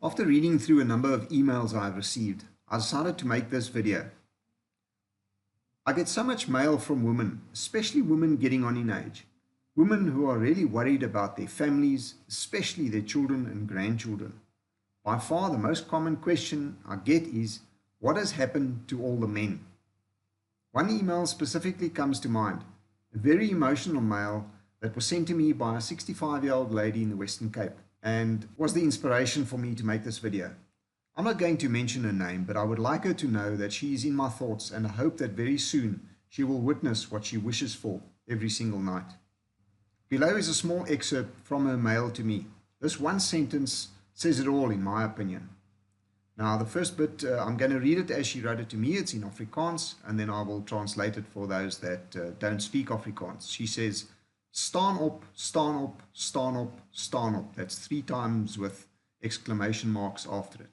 After reading through a number of emails I've received, I decided to make this video. I get so much mail from women, especially women getting on in age. Women who are really worried about their families, especially their children and grandchildren. By far the most common question I get is, what has happened to all the men? One email specifically comes to mind, a very emotional mail that was sent to me by a 65-year-old lady in the Western Cape, and was the inspiration for me to make this video. I'm not going to mention her name, but I would like her to know that she is in my thoughts, and I hope that very soon she will witness what she wishes for every single night. Below is a small excerpt from her mail to me. This one sentence says it all, in my opinion. Now, the first bit, I'm going to read it as she wrote it to me. It's in Afrikaans, and then I will translate it for those that don't speak Afrikaans. She says, "Staan op, staan op, staan op, staan op." That's 3 times with exclamation marks after it.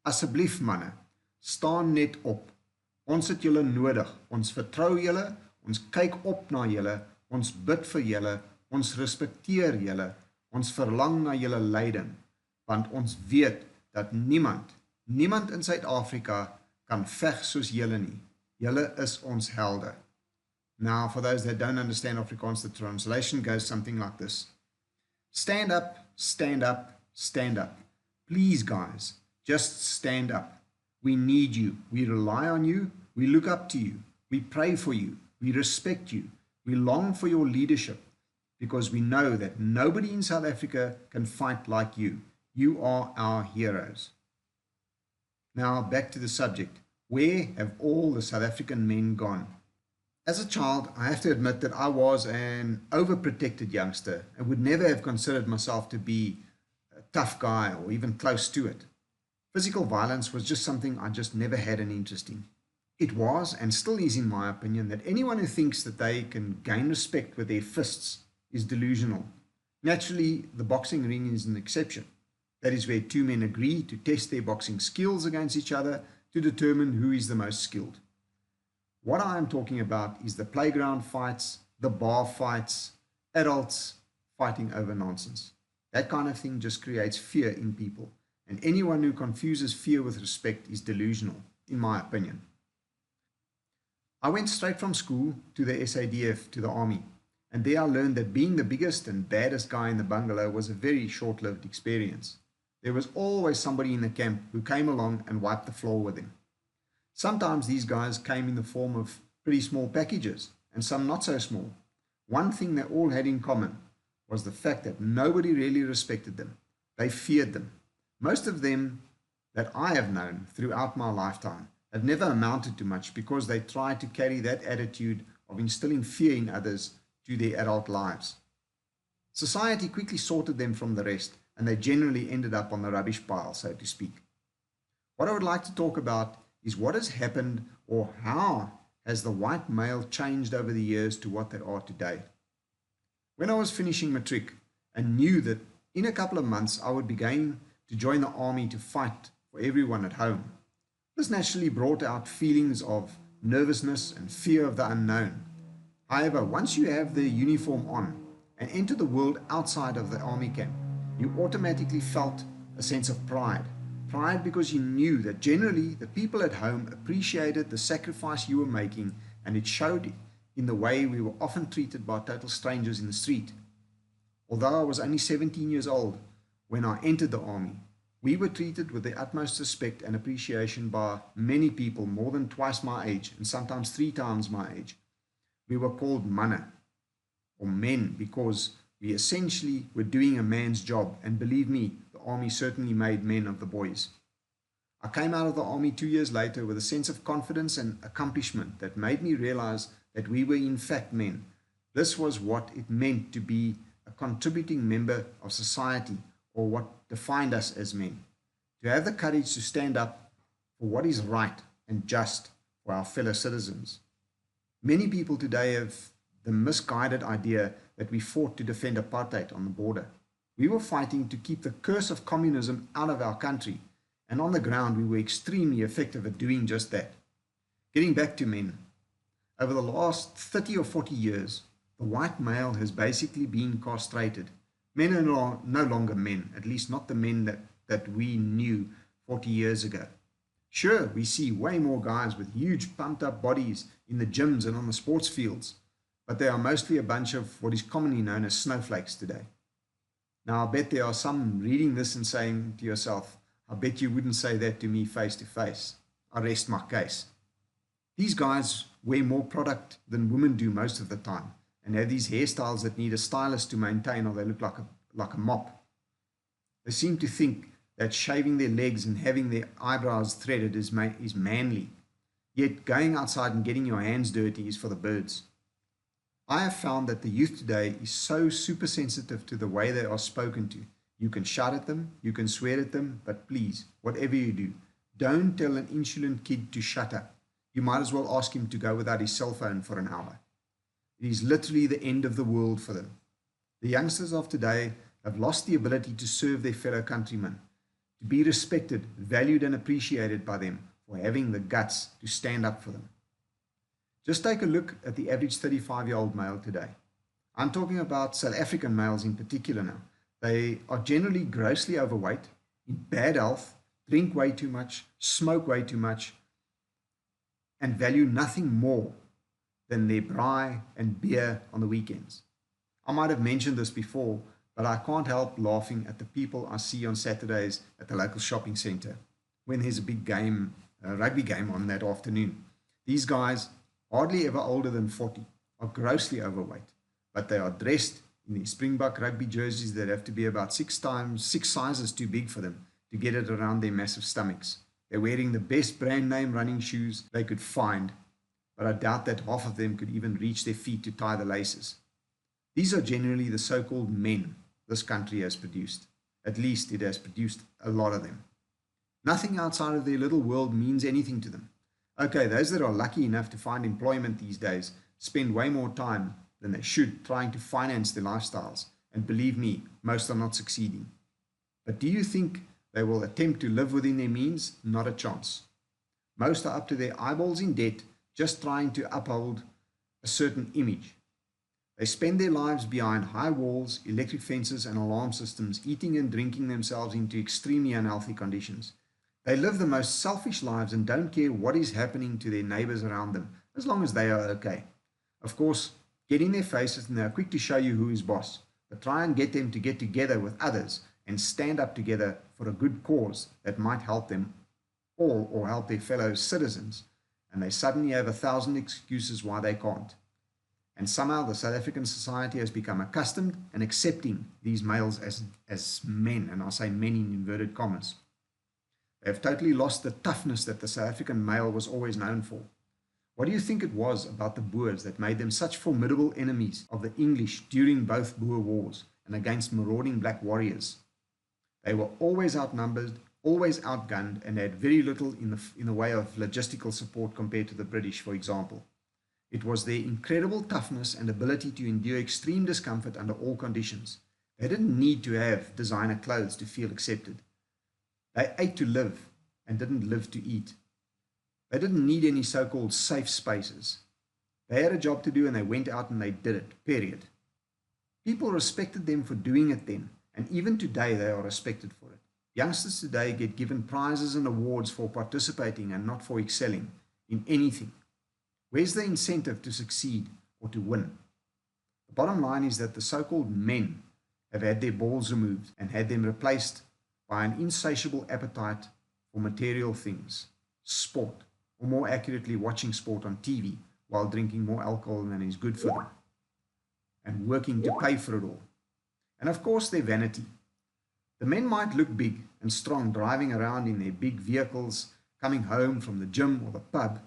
Asseblief manne, staan net op. Ons het julle nodig. Ons vertrou julle, ons kyk op na julle, ons bid vir julle, ons respekteer julle, ons verlang na julle lyding, want ons weet dat niemand in Suid-Afrika kan veg soos julle nie. Julle is ons helde. Now, for those that don't understand Afrikaans, the translation goes something like this. Stand up, stand up, stand up. Please, guys, just stand up. We need you. We rely on you. We look up to you. We pray for you. We respect you. We long for your leadership because we know that nobody in South Africa can fight like you. You are our heroes. Now, back to the subject. Where have all the South African men gone? As a child, I have to admit that I was an overprotected youngster and would never have considered myself to be a tough guy or even close to it. Physical violence was just something I just never had an interest in. It was, and still is in my opinion, that anyone who thinks that they can gain respect with their fists is delusional. Naturally, the boxing ring is an exception. That is where 2 men agree to test their boxing skills against each other to determine who is the most skilled. What I am talking about is the playground fights, the bar fights, adults fighting over nonsense. That kind of thing just creates fear in people, and anyone who confuses fear with respect is delusional, in my opinion. I went straight from school to the SADF, to the army, and there I learned that being the biggest and baddest guy in the bungalow was a very short-lived experience. There was always somebody in the camp who came along and wiped the floor with him. Sometimes these guys came in the form of pretty small packages, and some not so small. One thing they all had in common was the fact that nobody really respected them. They feared them. Most of them that I have known throughout my lifetime have never amounted to much because they tried to carry that attitude of instilling fear in others to their adult lives. Society quickly sorted them from the rest, and they generally ended up on the rubbish pile, so to speak. What I would like to talk about is what has happened, or how has the white male changed over the years to what they are today. When I was finishing matric and knew that in a couple of months I would be going to join the army to fight for everyone at home, this naturally brought out feelings of nervousness and fear of the unknown. However, once you have the uniform on and enter the world outside of the army camp, you automatically felt a sense of pride. Pride because you knew that generally the people at home appreciated the sacrifice you were making, and it showed in the way we were often treated by total strangers in the street. Although I was only 17 years old when I entered the army, we were treated with the utmost respect and appreciation by many people more than twice my age, and sometimes 3 times my age. We were called manne, or men, because we essentially were doing a man's job, and believe me, the army certainly made men of the boys. I came out of the army 2 years later with a sense of confidence and accomplishment that made me realize that we were in fact men. This was what it meant to be a contributing member of society, or what defined us as men. To have the courage to stand up for what is right and just for our fellow citizens. Many people today have the misguided idea that we fought to defend apartheid on the border. We were fighting to keep the curse of communism out of our country, and on the ground we were extremely effective at doing just that. Getting back to men, over the last 30 or 40 years, the white male has basically been castrated. Men are no longer men, at least not the men that that we knew 40 years ago. Sure, we see way more guys with huge pumped up bodies in the gyms and on the sports fields, but they are mostly a bunch of what is commonly known as snowflakes today. Now, I bet there are some reading this and saying to yourself, I bet you wouldn't say that to me face to face. I rest my case. These guys wear more product than women do most of the time and have these hairstyles that need a stylist to maintain or they look like a mop. They seem to think that shaving their legs and having their eyebrows threaded is manly. Yet going outside and getting your hands dirty is for the birds. I have found that the youth today is so super sensitive to the way they are spoken to. You can shout at them, you can swear at them, but please, whatever you do, don't tell an insolent kid to shut up. You might as well ask him to go without his cell phone for an hour. It is literally the end of the world for them. The youngsters of today have lost the ability to serve their fellow countrymen, to be respected, valued and appreciated by them for having the guts to stand up for them. Just take a look at the average 35-year-old male today. I'm talking about South African males in particular now. They are generally grossly overweight, in bad health, drink way too much, smoke way too much, and value nothing more than their braai and beer on the weekends. I might have mentioned this before, but I can't help laughing at the people I see on Saturdays at the local shopping centre when there's a big game, a rugby game on that afternoon. These guys, hardly ever older than 40, are grossly overweight, but they are dressed in their Springbok rugby jerseys that have to be about six sizes too big for them to get it around their massive stomachs. They're wearing the best brand name running shoes they could find, but I doubt that half of them could even reach their feet to tie the laces. These are generally the so-called men this country has produced. At least it has produced a lot of them. Nothing outside of their little world means anything to them. Okay, those that are lucky enough to find employment these days spend way more time than they should trying to finance their lifestyles, and believe me, most are not succeeding. But do you think they will attempt to live within their means? Not a chance. Most are up to their eyeballs in debt, just trying to uphold a certain image. They spend their lives behind high walls, electric fences and alarm systems, eating and drinking themselves into extremely unhealthy conditions. They live the most selfish lives and don't care what is happening to their neighbors around them, as long as they are okay. Of course, get in their faces and they are quick to show you who is boss, but try and get them to get together with others and stand up together for a good cause that might help them all or help their fellow citizens, and they suddenly have 1,000 excuses why they can't. And somehow the South African society has become accustomed and accepting these males as men, and I say men in inverted commas. They have totally lost the toughness that the South African male was always known for. What do you think it was about the Boers that made them such formidable enemies of the English during both Boer wars and against marauding black warriors? They were always outnumbered, always outgunned, and had very little in the way of logistical support compared to the British, for example. It was their incredible toughness and ability to endure extreme discomfort under all conditions. They didn't need to have designer clothes to feel accepted. They ate to live and didn't live to eat. They didn't need any so-called safe spaces. They had a job to do and they went out and they did it, period. People respected them for doing it then, and even today they are respected for it. Youngsters today get given prizes and awards for participating and not for excelling in anything. Where's the incentive to succeed or to win? The bottom line is that the so-called men have had their balls removed and had them replaced by an insatiable appetite for material things, sport, or more accurately watching sport on TV while drinking more alcohol than is good for them, and working to pay for it all. And of course their vanity. The men might look big and strong driving around in their big vehicles, coming home from the gym or the pub,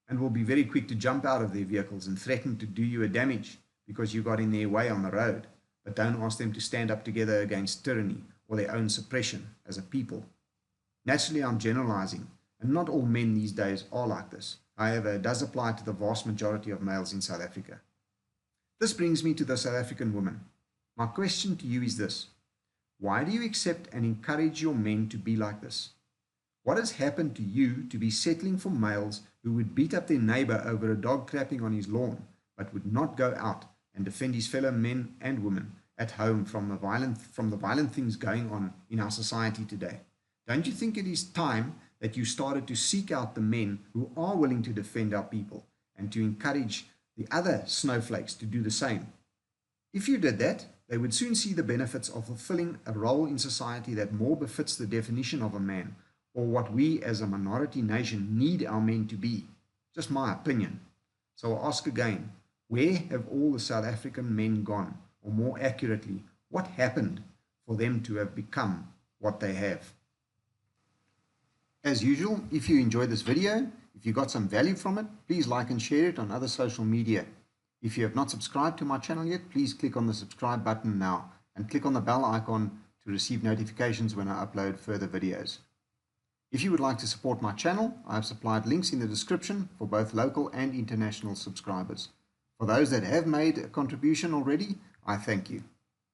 and will be very quick to jump out of their vehicles and threaten to do you a damage because you got in their way on the road, but don't ask them to stand up together against tyranny or their own suppression as a people. Naturally, I'm generalizing, and not all men these days are like this. However, it does apply to the vast majority of males in South Africa. This brings me to the South African woman. My question to you is this: why do you accept and encourage your men to be like this? What has happened to you to be settling for males who would beat up their neighbor over a dog crapping on his lawn, but would not go out and defend his fellow men and women at home from the violent things going on in our society today? Don't you think it is time that you started to seek out the men who are willing to defend our people and to encourage the other snowflakes to do the same? If you did that, they would soon see the benefits of fulfilling a role in society that more befits the definition of a man, or what we as a minority nation need our men to be. Just my opinion. So I'll ask again, where have all the South African men gone? Or more accurately, what happened for them to have become what they have? As usual, if you enjoyed this video, if you got some value from it, please like and share it on other social media. If you have not subscribed to my channel yet, please click on the subscribe button now and click on the bell icon to receive notifications when I upload further videos. If you would like to support my channel, I have supplied links in the description for both local and international subscribers. For those that have made a contribution already, I thank you.